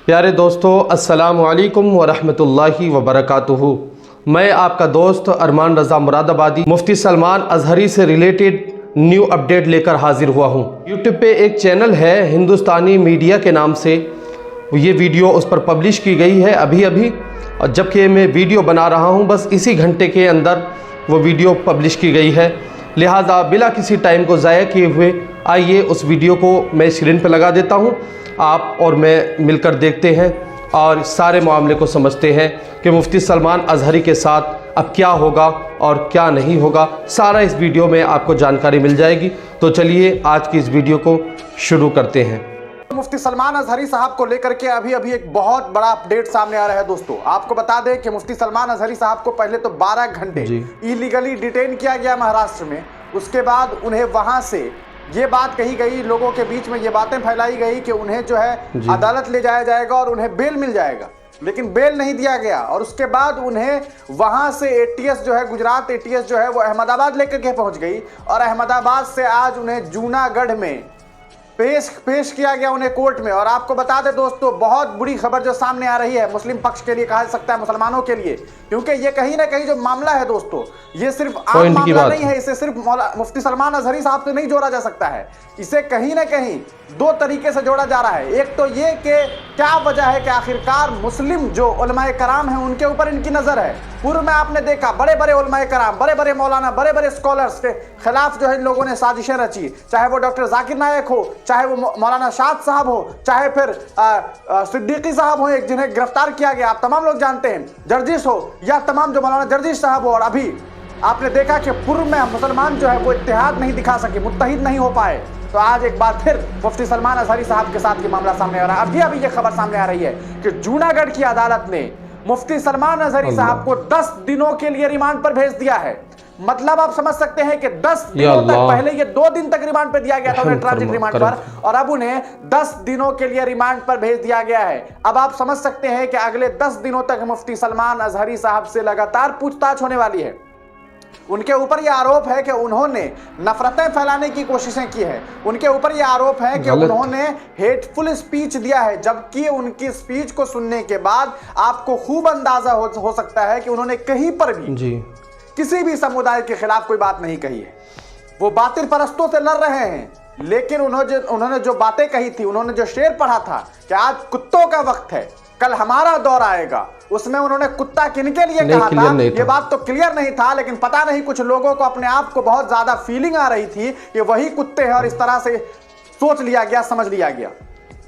प्यारे दोस्तों, अस्सलामु अलैकुम वरहमतुल्लाहि वबरकातुहू। मैं आपका दोस्त अरमान रज़ा मुरादाबादी मुफ्ती सलमान अज़हरी से रिलेटेड न्यू अपडेट लेकर हाजिर हुआ हूँ। यूट्यूब पे एक चैनल है हिंदुस्तानी मीडिया के नाम से, ये वीडियो उस पर पब्लिश की गई है अभी और जबकि मैं वीडियो बना रहा हूँ बस इसी घंटे के अंदर वो वीडियो पब्लिश की गई है। लिहाजा बिला किसी टाइम को ज़ाया किए हुए आइए उस वीडियो को मैं स्क्रीन पर लगा देता हूँ। आप और मैं मिलकर देखते हैं और सारे मामले को समझते हैं कि मुफ्ती सलमान अज़हरी के साथ अब क्या होगा और क्या नहीं होगा। सारा इस वीडियो में आपको जानकारी मिल जाएगी। तो चलिए आज की इस वीडियो को शुरू करते हैं। मुफ्ती सलमान अज़हरी साहब को लेकर के अभी एक बहुत बड़ा अपडेट सामने आ रहा है। दोस्तों, आपको बता दें कि मुफ्ती सलमान अज़हरी साहब को पहले तो 12 घंटे इलीगली डिटेन किया गया महाराष्ट्र में। उसके बाद उन्हें वहां से ये बात कही गई, लोगों के बीच में ये बातें फैलाई गई कि उन्हें जो है अदालत ले जाया जाएगा और उन्हें बेल मिल जाएगा, लेकिन बेल नहीं दिया गया। और उसके बाद उन्हें वहां से एटीएस जो है, गुजरात एटीएस जो है वो अहमदाबाद लेकर के पहुंच गई और अहमदाबाद से आज उन्हें जूनागढ़ में पेश किया गया उन्हें कोर्ट में। और आपको बता दें दोस्तों, बहुत बुरी खबर जो सामने आ रही है मुस्लिम पक्ष के लिए, कहा जा सकता है मुसलमानों के लिए, क्योंकि ये कहीं ना कहीं जो मामला है दोस्तों, ये सिर्फ आम मामला नहीं है। इसे सिर्फ मुफ्ती सलमान अज़हरी साहब से नहीं जोड़ा जा सकता है, इसे कहीं ना कहीं दो तरीके से जोड़ा जा रहा है। एक तो ये कि क्या वजह है कि आखिरकार मुस्लिम जो उलमाए कराम हैं उनके ऊपर इनकी नजर है। पूर्व में आपने देखा बड़े बड़े उलमाए कराम, बड़े बड़े मौलाना, बड़े बड़े स्कॉलर्स के खिलाफ जो है इन लोगों ने साजिशें रची, चाहे वो डॉक्टर जाकिर नायक हो, चाहे वो मौलाना शाद साहब हो, चाहे फिर सिद्दीकी साहब हो एक जिन्हें गिरफ्तार किया गया, आप तमाम लोग जानते हैं, जर्जिश हो, या तमाम जो मौलाना जर्जिश साहब हो। और अभी आपने देखा कि पूर्व में मुसलमान जो है वो इत्तेहाद नहीं दिखा सके, मुत्तहिद नहीं हो पाए। तो आज एक बार फिर मुफ्ती सलमान अज़हरी साहब के साथ ये मामला सामने आ रहा है। अभी ये खबर सामने आ रही है कि जूनागढ़ की अदालत ने मुफ्ती सलमान अज़हरी साहब को 10 दिनों के लिए रिमांड पर भेज दिया है। मतलब आप समझ सकते हैं कि 10 दिनों तक, पहले ये 2 दिन तक रिमांड पर दिया गया था उन्हें, ट्रांजिट रिमांड पर, और अब उन्हें 10 दिनों के लिए रिमांड पर भेज दिया गया है। अब आप समझ सकते हैं कि अगले 10 दिनों तक मुफ्ती सलमान अज़हरी साहब से लगातार पूछताछ होने वाली है। उनके ऊपर यह आरोप है कि उन्होंने नफरतें फैलाने की कोशिशें की है। उनके ऊपर यह आरोप है कि उन्होंने हेटफुल स्पीच दिया है, जबकि उनकी स्पीच को सुनने के बाद आपको खूब अंदाजा हो सकता है कि उन्होंने कहीं पर भी किसी भी समुदाय के खिलाफ कोई बात नहीं कही है। वो बातिल परस्तों से लड़ रहे हैं, लेकिन उन्होंने जो बातें कही थी, उन्होंने जो शेर पढ़ा था कि आज कुत्तों का वक्त है, कल हमारा दौर आएगा, उसमें उन्होंने कुत्ता किनके लिए कहा था ये बात तो क्लियर नहीं था, लेकिन पता नहीं कुछ लोगों को अपने आप को बहुत ज्यादा फीलिंग आ रही थी कि वही कुत्ते हैं और इस तरह से सोच लिया गया, समझ लिया गया।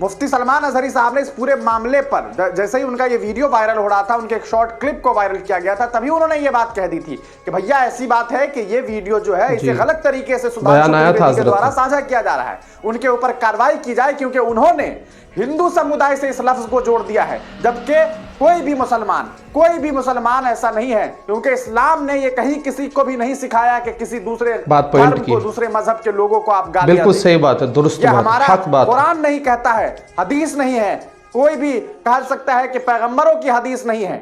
मुफ्ती सलमान अज़हरी साहब ने इस पूरे मामले पर, जैसे ही उनका ये वीडियो वायरल हो रहा था, उनके एक शॉर्ट क्लिप को वायरल किया गया था, तभी उन्होंने ये बात कह दी थी कि भैया ऐसी बात है कि ये वीडियो जो है इसे गलत तरीके से सुधार के द्वारा साझा किया जा रहा है, उनके ऊपर कार्रवाई की जाए, क्योंकि उन्होंने हिंदू समुदाय से इस लफ्ज को जोड़ दिया है, जबकि कोई भी मुसलमान ऐसा नहीं है, क्योंकि इस्लाम ने ये कहीं किसी को भी नहीं सिखाया कि किसी दूसरे धर्म को, दूसरे मजहब के लोगों को आप गालियां बिल्कुल सही बात है, दुरुस्त बात, हमारा कुरान नहीं कहता है, हदीस नहीं है, कोई भी कह सकता है कि पैगंबरों की हदीस नहीं है।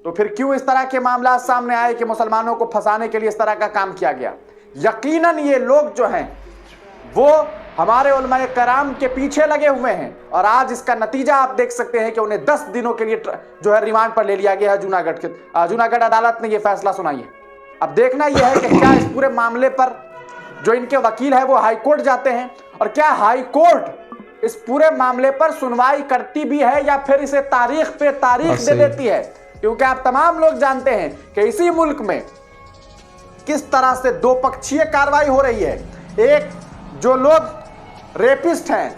तो फिर क्यों इस तरह के मामला सामने आए कि मुसलमानों को फंसाने के लिए इस तरह का काम किया गया? यकीनन ये लोग जो हैं वो हमारे उलमाए कराम के पीछे लगे हुए हैं, और आज इसका नतीजा आप देख सकते हैं कि उन्हें 10 दिनों के लिए जो है रिमांड पर ले लिया गया है। जूनागढ़ अदालत ने यह फैसला सुनाई है। अब देखना यह है कि क्या इस पूरे मामले पर जो इनके वकील है वो हाई कोर्ट जाते हैं, और क्या हाई कोर्ट इस पूरे मामले पर सुनवाई करती भी है या फिर इसे तारीख पे तारीख दे देती है। क्योंकि आप तमाम लोग जानते हैं कि इसी मुल्क में किस तरह से दो पक्षीय कार्रवाई हो रही है। एक, जो लोग रेपिस्ट हैं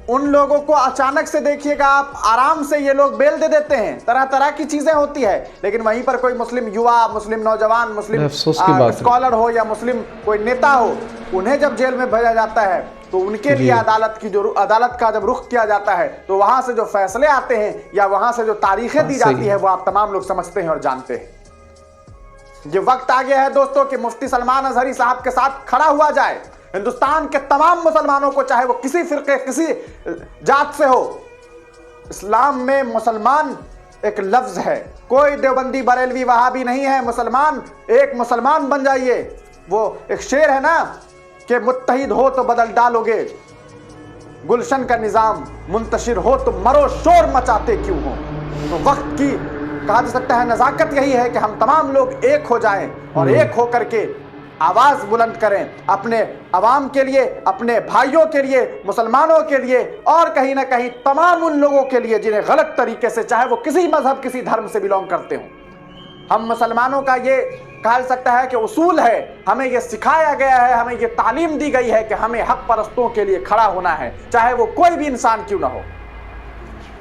उन लोगों को अचानक से देखिएगा आप, आराम से ये लोग बेल दे देते हैं, तरह तरह की चीजें होती है, लेकिन वहीं पर कोई मुस्लिम युवा, मुस्लिम नौजवान, मुस्लिम स्कॉलर हो या मुस्लिम कोई नेता हो, उन्हें जब जेल में भेजा जाता है तो उनके लिए अदालत का जब रुख किया जाता है तो वहां से जो फैसले आते हैं या वहां से जो तारीखें दी जाती है वो आप तमाम लोग समझते हैं और जानते हैं। ये वक्त आ गया है दोस्तों कि मुफ्ती सलमान अज़हरी साहब के साथ खड़ा हुआ जाए। हिंदुस्तान के तमाम मुसलमानों को, चाहे वो किसी फिरके, किसी जात से हो, इस्लाम में मुसलमान एक लफ्ज है, कोई देवबंदी, बरेलवी, वहाबी नहीं है। मुसलमान एक मुसलमान बन जाइए। वो एक शेर है ना कि मुत्तहिद हो तो बदल डालोगे, गुलशन का निजाम मुंतशिर हो तो मरो शोर मचाते क्यों हो। तो वक्त की कहा जा सकता है नजाकत यही है कि हम तमाम लोग एक हो जाएं और एक होकर के आवाज बुलंद करें अपने अवाम के लिए, अपने भाइयों के लिए, मुसलमानों के लिए और कहीं ना कहीं तमाम उन लोगों के लिए जिन्हें गलत तरीके से, चाहे वो किसी मजहब किसी धर्म से बिलोंग करते हों। हम मुसलमानों का ये कहा जा सकता है कि उसूल है, हमें ये सिखाया गया है, हमें ये तालीम दी गई है कि हमें हक परस्तों के लिए खड़ा होना है, चाहे वो कोई भी इंसान क्यों ना हो।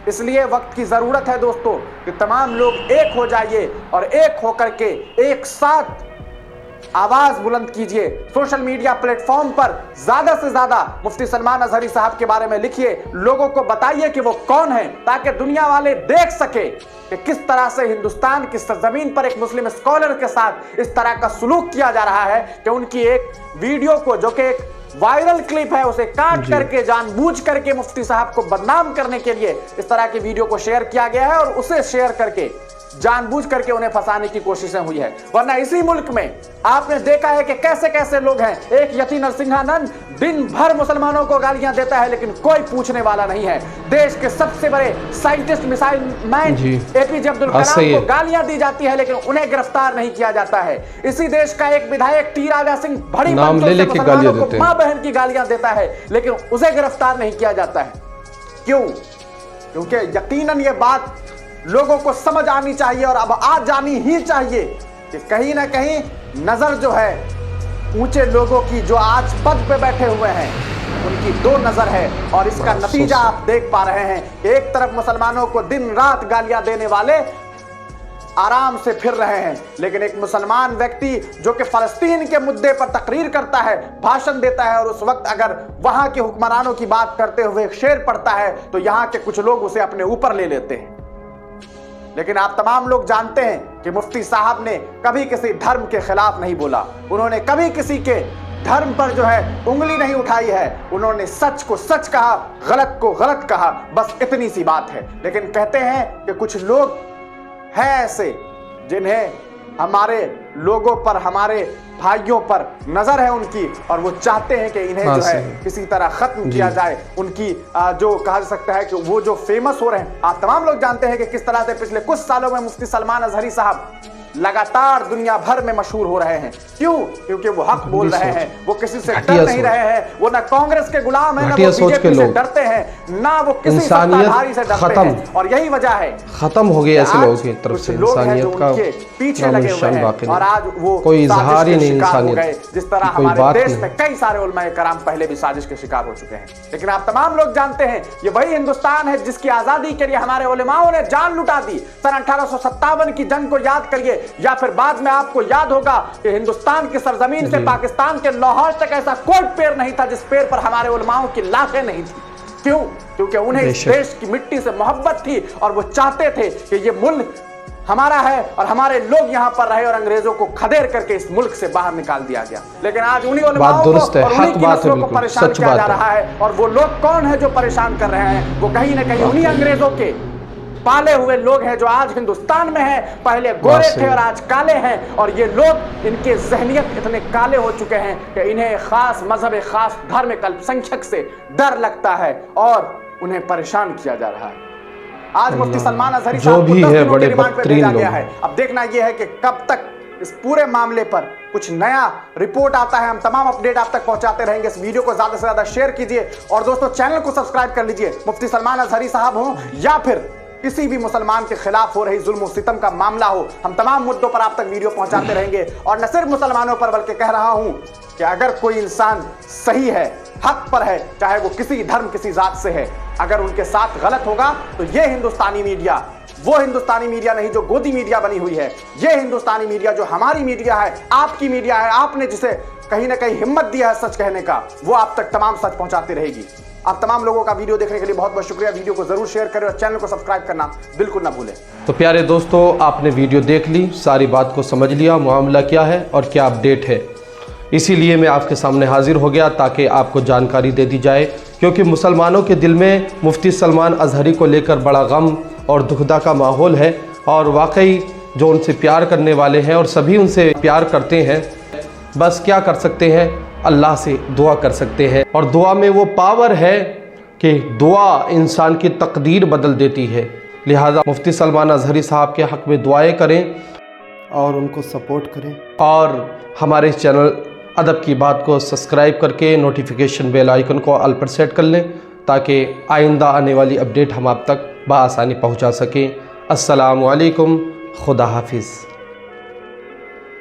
इसलिए वक्त की जरूरत है दोस्तों कि तमाम लोग एक हो जाइए और एक होकर के एक साथ आवाज बुलंद कीजिए। सोशल मीडिया प्लेटफॉर्म पर ज्यादा से ज्यादा मुफ्ती सलमान अजहरी साहब के बारे में लिखिए, लोगों को बताइए कि वो कौन है, ताकि दुनिया वाले देख सके कि किस तरह से हिंदुस्तान की सरजमीन पर एक मुस्लिम स्कॉलर के साथ इस तरह का सलूक किया जा रहा है कि उनकी एक वीडियो को, जो कि एक वायरल क्लिप है, उसे काट करके जानबूझ करके मुफ्ती साहब को बदनाम करने के लिए इस तरह की वीडियो को शेयर किया गया है और उसे शेयर करके जानबूझ करके उन्हें फंसाने की कोशिशें हुई है। वरना इसी मुल्क में आपने देखा है कि कैसे कैसे लोग हैं। एक यति नरसिंहानंद दिन भर मुसलमानों को गालियां देता है लेकिन कोई पूछने वाला नहीं है। देश के सबसे बड़े scientist, missile man APJ Abdul Kalam को गालियां दी जाती है लेकिन उन्हें गिरफ्तार नहीं किया जाता है। इसी देश का एक विधायक टी राजा सिंह बड़ी मुसलमानों को मां बहन की गालियां देता है लेकिन उसे गिरफ्तार नहीं किया जाता है। क्यों? क्योंकि यकीनन ये बात लोगों को समझ आनी चाहिए और अब आज जानी ही चाहिए कि कहीं ना कहीं नजर जो है ऊंचे लोगों की, जो आज पद पे बैठे हुए हैं, उनकी दो नजर है। और इसका नतीजा आप देख पा रहे हैं। एक तरफ मुसलमानों को दिन रात गालियां देने वाले आराम से फिर रहे हैं, लेकिन एक मुसलमान व्यक्ति जो कि फलस्तीन के मुद्दे पर तकरीर करता है, भाषण देता है और उस वक्त अगर वहां के हुक्मरानों की बात करते हुए एक शेर पढ़ता है तो यहां के कुछ लोग उसे अपने ऊपर ले लेते हैं। लेकिन आप तमाम लोग जानते हैं कि मुफ्ती साहब ने कभी किसी धर्म के खिलाफ नहीं बोला, उन्होंने कभी किसी के धर्म पर जो है उंगली नहीं उठाई है। उन्होंने सच को सच कहा, गलत को गलत कहा, बस इतनी सी बात है। लेकिन कहते हैं कि कुछ लोग हैं ऐसे जिन्हें हमारे लोगों पर, हमारे भाइयों पर नजर है उनकी, और वो चाहते हैं कि इन्हें जो है किसी तरह खत्म किया जाए। उनकी जो कहा जा सकता है कि वो जो फेमस हो रहे हैं, आप तमाम लोग जानते हैं कि किस तरह से पिछले कुछ सालों में मुफ्ती सलमान अजहरी साहब लगातार दुनिया भर में मशहूर हो रहे हैं। क्यों? क्योंकि वो हक बोल रहे हैं, वो किसी से डर नहीं रहे हैं, वो ना कांग्रेस के गुलाम है, ना वो बीजेपी से डरते हैं, ना वो किसी सत्ताधारी से डरते हैं। और यही वजह है खत्म हो गया ऐसे लोगों की तरफ से इंसानियत का पीछे लगे हुए हैं और आज वो कोई इजहार ही नहीं इंसानियत। जिस तरह हमारे देश में कई सारे उलमाए कराम पहले भी साजिश के शिकार हो चुके हैं। लेकिन आप तमाम लोग जानते हैं ये वही हिंदुस्तान है जिसकी आजादी के लिए हमारे उलमाओं ने जान लुटा दी। सन 1857 की जंग को याद करिए, या फिर बाद में आपको याद होगा कि हिंदुस्तान की सरजमीन से पाकिस्तान के लाहौर तक ऐसा कोई पेड़ नहीं था जिस पेड़ पर हमारे उलमाओं की लाशें नहीं थी। क्यों? क्योंकि उन्हें इस देश की मिट्टी से मोहब्बत थी और वो चाहते थे कि ये मुल्क हमारा है और हमारे लोग यहाँ पर रहे, और अंग्रेजों को खदेड़ करके इस मुल्क से बाहर निकाल दिया गया। लेकिन आज उन्हीं उलमाओं को और उन्हीं की नस्लों को परेशान किया जा रहा है। और वो लोग कौन है जो परेशान कर रहे हैं? वो कहीं ना कहीं उन्हीं अंग्रेजों के पाले हुए लोग हैं जो आज हिंदुस्तान में हैं। पहले गोरे थे और आज काले हैं, और ये लोग, इनके ज़हनियत इतने काले हो चुके हैं कि इन्हें खास मजहब, खास धर्म के अल्पसंख्यक से डर लगता है और उन्हें परेशान किया जा रहा है। आज मुफ्ती सलमान अजहरी साहब को 10 दिनों के रिमांड पे भेजा गया है। अब देखना यह है कि कब तक इस पूरे मामले पर कुछ नया रिपोर्ट आता है। हम तमाम अपडेट आप तक पहुंचाते रहेंगे। इस वीडियो को ज्यादा से ज्यादा शेयर कीजिए और दोस्तों चैनल को सब्सक्राइब कर लीजिए। मुफ्ती सलमान अजहरी साहब हो या फिर किसी भी मुसलमान के खिलाफ हो रही जुल्म और सितम का मामला हो, हम तमाम मुद्दों पर आप तक वीडियो पहुंचाते रहेंगे। और न सिर्फ मुसलमानों पर बल्कि कह रहा हूं कि अगर कोई इंसान सही है, हक पर है, चाहे वो किसी धर्म किसी जात से है, अगर उनके साथ गलत होगा तो ये हिंदुस्तानी मीडिया वो हिंदुस्तानी मीडिया नहीं जो गोदी मीडिया बनी हुई है। ये हिंदुस्तानी मीडिया जो हमारी मीडिया है, आपकी मीडिया है, आपने जिसे कहीं ना कहीं हिम्मत दिया है सच कहने का, वो आप तक तमाम सच पहुंचाती रहेगी। आप तमाम लोगों का वीडियो देखने के लिए बहुत बहुत शुक्रिया। वीडियो को जरूर शेयर करें और चैनल को सब्सक्राइब करना बिल्कुल ना भूलें। तो प्यारे दोस्तों, आपने वीडियो देख ली, सारी बात को समझ लिया, मामला क्या है और क्या अपडेट है। इसीलिए मैं आपके सामने हाजिर हो गया ताकि आपको जानकारी दे दी जाए, क्योंकि मुसलमानों के दिल में मुफ्ती सलमान अजहरी को लेकर बड़ा गम और दुखदा का माहौल है। और वाकई जो उनसे प्यार करने वाले हैं और सभी उनसे प्यार करते हैं, बस क्या कर सकते हैं, अल्लाह से दुआ कर सकते हैं। और दुआ में वो पावर है कि दुआ इंसान की तकदीर बदल देती है। लिहाजा मुफ्ती सलमान अज़हरी साहब के हक़ में दुआएं करें और उनको सपोर्ट करें, और हमारे इस चैनल अदब की बात को सब्सक्राइब करके नोटिफिकेशन बेल आइकन को ऑल पर सेट कर लें, ताकि आइंदा आने वाली अपडेट हम आप तक बआसानी पहुंचा सकें। अस्सलामु अलैकुम, खुदा हाफिज़।